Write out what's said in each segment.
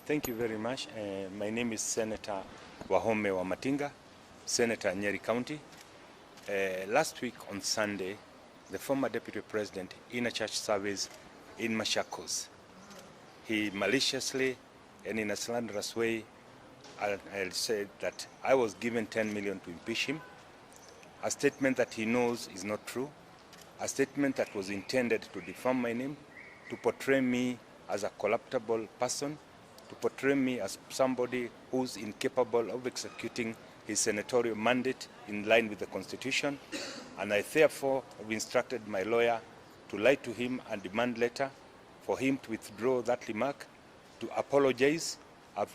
Thank you very much. My name is Senator Wamatinga, Senator Nyeri County. Last week on Sunday, the former Deputy President in a church service in Machakos, he maliciously and in a slanderous way, I'll say that I was given 10 million to impeach him, a statement that he knows is not true, a statement that was intended to defame my name, to portray me as a corruptible person, to portray me as somebody who's incapable of executing his senatorial mandate in line with the Constitution. And I therefore have instructed my lawyer to write to him and demand letter for him to withdraw that remark, to apologize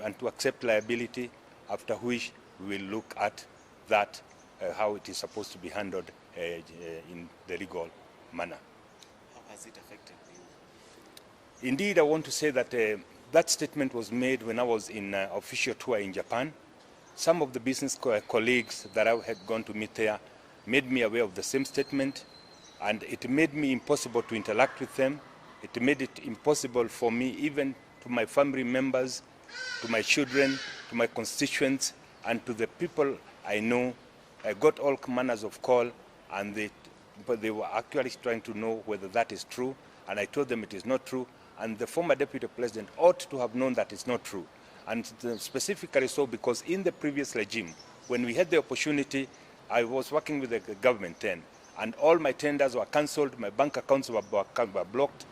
and to accept liability, after which we will look at that, how it is supposed to be handled in the legal manner. How has it affected you? Indeed, I want to say that that statement was made when I was in official tour in Japan. Some of the business colleagues that I had gone to meet there made me aware of the same statement, and it made me impossible to interact with them. It made it impossible for me, even to my family members, to my children, to my constituents, and to the people I know. I got all manners of call, and they were actually trying to know whether that is true, and I told them it is not true, and the former Deputy President ought to have known that it's not true. And specifically so because in the previous regime, when we had the opportunity, I was working with the government then, and all my tenders were cancelled, my bank accounts were blocked,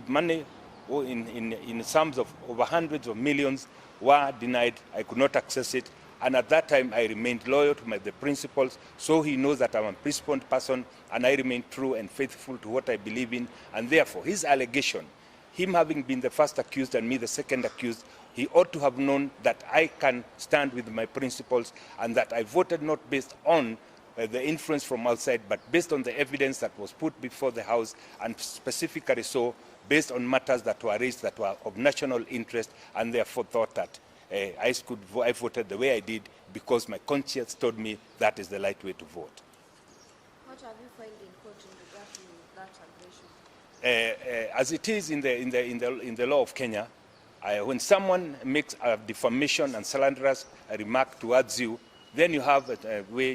money in sums of over hundreds of millions were denied. I could not access it, and at that time I remained loyal to the principles, so he knows that I'm a principled person, and I remain true and faithful to what I believe in. And therefore his allegation, him having been the first accused and me the second accused, he ought to have known that I can stand with my principles, and that I voted not based on the influence from outside, but based on the evidence that was put before the House, and specifically so based on matters that were raised that were of national interest, and therefore thought that I voted the way I did because my conscience told me that is the right way to vote. What have you filed in court in regard to that allegation? As it is in the law of Kenya, when someone makes a defamation and slanderous remark towards you, then you have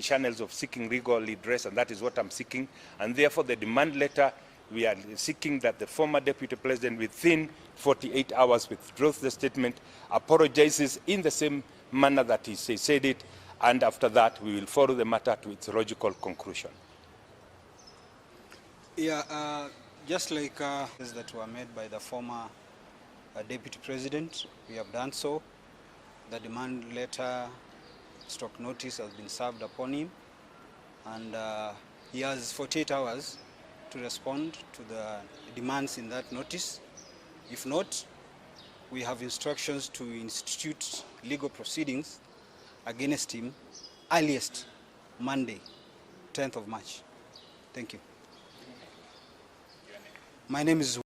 channels of seeking legal redress, and that is what I'm seeking. And therefore the demand letter, we are seeking that the former Deputy President within 48 hours withdraws the statement, apologizes in the same manner that he said it, and after that we will follow the matter to its logical conclusion. Yeah, just like that were made by the former Deputy President, we have done so. The demand letter stock notice has been served upon him, and he has 48 hours to respond to the demands in that notice. If not, we have instructions to institute legal proceedings against him earliest Monday, 10th of March. Thank you. My name is